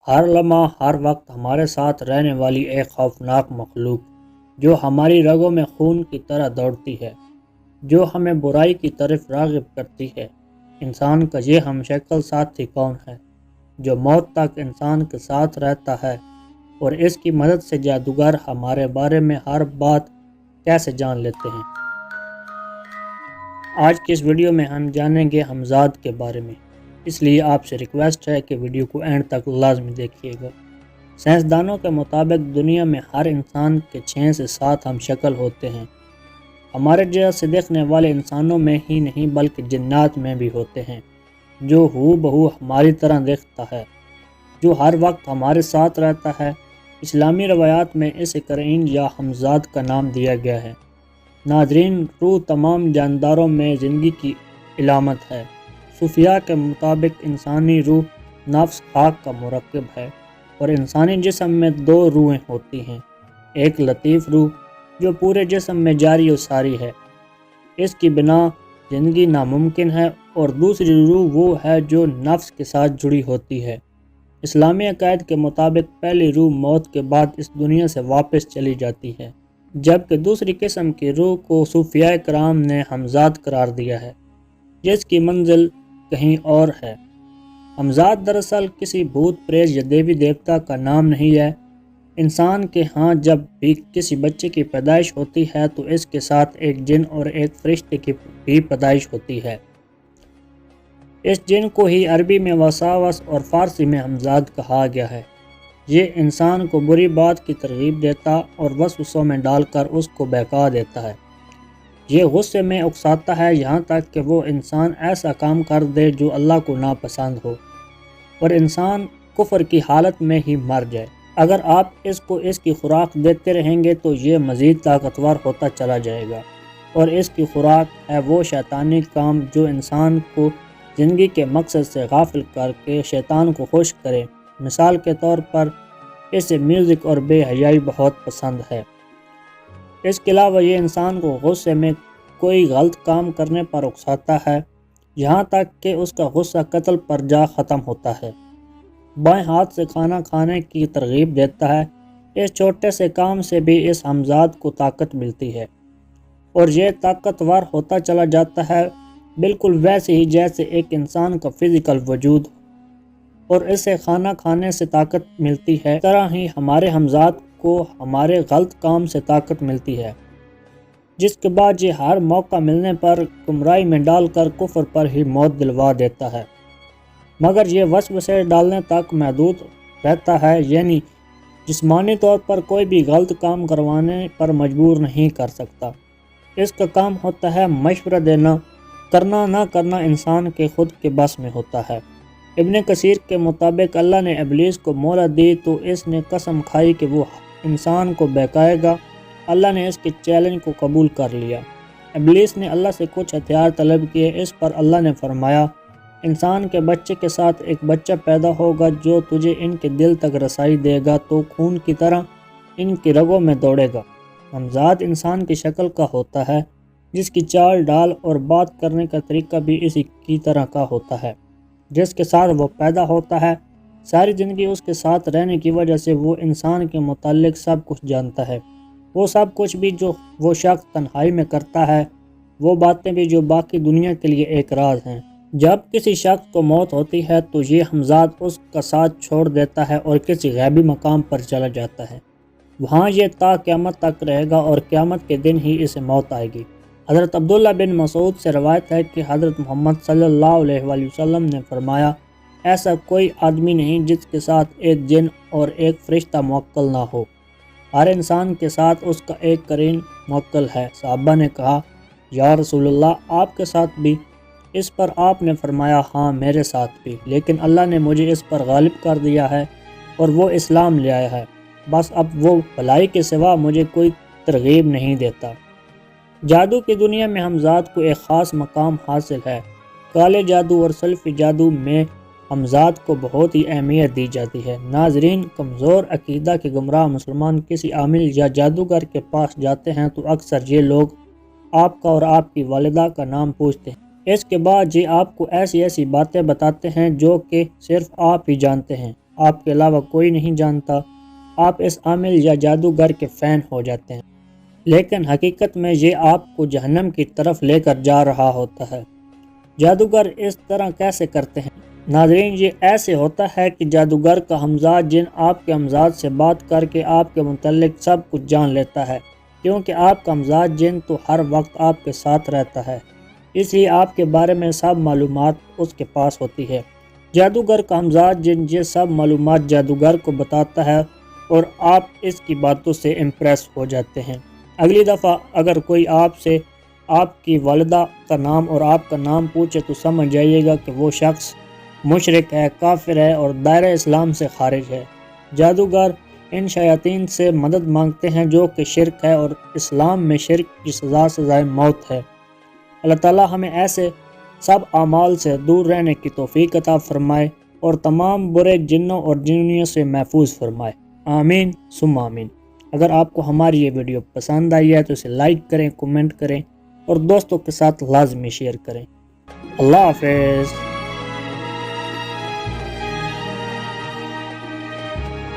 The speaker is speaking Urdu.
ہر لمحہ ہر وقت ہمارے ساتھ رہنے والی ایک خوفناک مخلوق جو ہماری رگوں میں خون کی طرح دوڑتی ہے، جو ہمیں برائی کی طرف راغب کرتی ہے۔ انسان کا یہ ہم شکل ساتھی کون ہے جو موت تک انسان کے ساتھ رہتا ہے، اور اس کی مدد سے جادوگر ہمارے بارے میں ہر بات کیسے جان لیتے ہیں؟ آج کی اس ویڈیو میں ہم جانیں گے ہمزاد کے بارے میں، اس لیے آپ سے ریکویسٹ ہے کہ ویڈیو کو اینڈ تک لازمی دیکھیے گا۔ سائنسدانوں کے مطابق دنیا میں ہر انسان کے 6 سے 7 ہم شکل ہوتے ہیں۔ ہمارے جیسے دیکھنے والے انسانوں میں ہی نہیں بلکہ جنات میں بھی ہوتے ہیں، جو ہو بہو ہماری طرح دیکھتا ہے، جو ہر وقت ہمارے ساتھ رہتا ہے۔ اسلامی روایات میں اسے قرین یا ہمزاد کا نام دیا گیا ہے۔ ناظرین، روح تمام جانداروں میں زندگی کی علامت ہے۔ صوفیاء کے مطابق انسانی روح نفس خاک کا مرکب ہے، اور انسانی جسم میں 2 روحیں ہوتی ہیں، ایک لطیف روح جو پورے جسم میں جاری و ساری ہے، اس کی بنا زندگی ناممکن ہے، اور دوسری روح وہ ہے جو نفس کے ساتھ جڑی ہوتی ہے۔ اسلامی عقائد کے مطابق پہلی روح موت کے بعد اس دنیا سے واپس چلی جاتی ہے، جبکہ دوسری قسم کی روح کو صوفیاء کرام نے ہمزاد قرار دیا ہے، جس کی منزل کہیں اور ہے۔ ہمزاد دراصل کسی بھوت پریت یا دیوی دیوتا کا نام نہیں ہے۔ انسان کے ہاں جب بھی کسی بچے کی پیدائش ہوتی ہے تو اس کے ساتھ ایک جن اور ایک فرشتے کی بھی پیدائش ہوتی ہے۔ اس جن کو ہی عربی میں وسواس اور فارسی میں ہمزاد کہا گیا ہے۔ یہ انسان کو بری بات کی ترغیب دیتا اور وسوسوں میں ڈال کر اس کو بہکا دیتا ہے۔ یہ غصے میں اکساتا ہے یہاں تک کہ وہ انسان ایسا کام کر دے جو اللہ کو ناپسند ہو، اور انسان کفر کی حالت میں ہی مر جائے۔ اگر آپ اس کو اس کی خوراک دیتے رہیں گے تو یہ مزید طاقتور ہوتا چلا جائے گا، اور اس کی خوراک ہے وہ شیطانی کام جو انسان کو زندگی کے مقصد سے غافل کر کے شیطان کو خوش کرے۔ مثال کے طور پر اسے میوزک اور بے حیائی بہت پسند ہے۔ اس کے علاوہ یہ انسان کو غصے میں کوئی غلط کام کرنے پر اکساتا ہے، یہاں تک کہ اس کا غصہ قتل پر جا ختم ہوتا ہے۔ بائیں ہاتھ سے کھانا کھانے کی ترغیب دیتا ہے۔ اس چھوٹے سے کام سے بھی اس ہمزاد کو طاقت ملتی ہے، اور یہ طاقتور ہوتا چلا جاتا ہے، بالکل ویسے ہی جیسے ایک انسان کا فزیکل وجود، اور اسے کھانا کھانے سے طاقت ملتی ہے، اس طرح ہی ہمارے ہمزاد کو ہمارے غلط کام سے طاقت ملتی ہے، جس کے بعد یہ ہر موقع ملنے پر گمراہی میں ڈال کر کفر پر ہی موت دلوا دیتا ہے، مگر یہ وسوسے ڈالنے تک محدود رہتا ہے، یعنی جسمانی طور پر کوئی بھی غلط کام کروانے پر مجبور نہیں کر سکتا۔ اس کا کام ہوتا ہے مشورہ دینا، کرنا نہ کرنا انسان کے خود کے بس میں ہوتا ہے۔ ابن کثیر کے مطابق اللہ نے ابلیس کو مہلت دی تو اس نے قسم کھائی کہ وہ انسان کو بہکائے گا۔ اللہ نے اس کے چیلنج کو قبول کر لیا۔ ابلیس نے اللہ سے کچھ ہتھیار طلب کیے، اس پر اللہ نے فرمایا، انسان کے بچے کے ساتھ ایک بچہ پیدا ہوگا جو تجھے ان کے دل تک رسائی دے گا، تو خون کی طرح ان کی رگوں میں دوڑے گا۔ ہمزاد انسان کی شکل کا ہوتا ہے، جس کی چال ڈال اور بات کرنے کا طریقہ بھی اسی کی طرح کا ہوتا ہے۔ جس کے ساتھ وہ پیدا ہوتا ہے، ساری زندگی اس کے ساتھ رہنے کی وجہ سے وہ انسان کے متعلق سب کچھ جانتا ہے، وہ سب کچھ بھی جو وہ شخص تنہائی میں کرتا ہے، وہ باتیں بھی جو باقی دنیا کے لیے ایک راز ہیں۔ جب کسی شخص کو موت ہوتی ہے تو یہ ہمزاد اس کا ساتھ چھوڑ دیتا ہے اور کسی غیبی مقام پر چلا جاتا ہے، وہاں یہ تا قیامت تک رہے گا، اور قیامت کے دن ہی اسے موت آئے گی۔ حضرت عبداللہ بن مسعود سے روایت ہے کہ حضرت محمد صلی اللہ علیہ وآلہ وسلم نے فرمایا، ایسا کوئی آدمی نہیں جس کے ساتھ ایک جن اور ایک فرشتہ موکل نہ ہو، ہر انسان کے ساتھ اس کا ایک قرین موکل ہے۔ صحابہ نے کہا، یا رسول اللہ، آپ کے ساتھ بھی؟ اس پر آپ نے فرمایا، ہاں میرے ساتھ بھی، لیکن اللہ نے مجھے اس پر غالب کر دیا ہے اور وہ اسلام لے آیا ہے، بس اب وہ بھلائی کے سوا مجھے کوئی ترغیب نہیں دیتا۔ جادو کی دنیا میں ہمزاد کو ایک خاص مقام حاصل ہے۔ کالے جادو اور سلفی جادو میں ہمزاد کو بہت ہی اہمیت دی جاتی ہے۔ ناظرین، کمزور عقیدہ کے گمراہ مسلمان کسی عامل یا جادوگر کے پاس جاتے ہیں تو اکثر یہ لوگ آپ کا اور آپ کی والدہ کا نام پوچھتے ہیں۔ اس کے بعد یہ آپ کو ایسی ایسی باتیں بتاتے ہیں جو کہ صرف آپ ہی جانتے ہیں۔ آپ کے علاوہ کوئی نہیں جانتا، آپ اس عامل یا جادوگر کے فین ہو جاتے ہیں، لیکن حقیقت میں یہ آپ کو جہنم کی طرف لے کر جا رہا ہوتا ہے۔ جادوگر اس طرح کیسے کرتے ہیں؟ ناظرین، یہ ایسے ہوتا ہے کہ جادوگر کا ہمزاد جن آپ کے ہمزاد سے بات کر کے آپ کے متعلق سب کچھ جان لیتا ہے، کیونکہ آپ کا ہمزاد جن تو ہر وقت آپ کے ساتھ رہتا ہے، اس لیے آپ کے بارے میں سب معلومات اس کے پاس ہوتی ہے۔ جادوگر کا ہمزاد جن یہ سب معلومات جادوگر کو بتاتا ہے اور آپ اس کی باتوں سے امپریس ہو جاتے ہیں۔ اگلی دفعہ اگر کوئی آپ سے آپ کی والدہ کا نام اور آپ کا نام پوچھے تو سمجھ جائیے گا کہ وہ شخص مشرک ہے، کافر ہے اور دائرہ اسلام سے خارج ہے۔ جادوگر ان شیاطین سے مدد مانگتے ہیں جو کہ شرک ہے، اور اسلام میں شرک کی سزا سزائے موت ہے۔ اللہ تعالیٰ ہمیں ایسے سب اعمال سے دور رہنے کی توفیق عطا فرمائے اور تمام برے جنوں اور جنیوں سے محفوظ فرمائے، آمین ثم آمین۔ اگر آپ کو ہماری یہ ویڈیو پسند آئی ہے تو اسے لائک کریں، کمنٹ کریں اور دوستوں کے ساتھ لازمی شیئر کریں۔ اللہ حافظ۔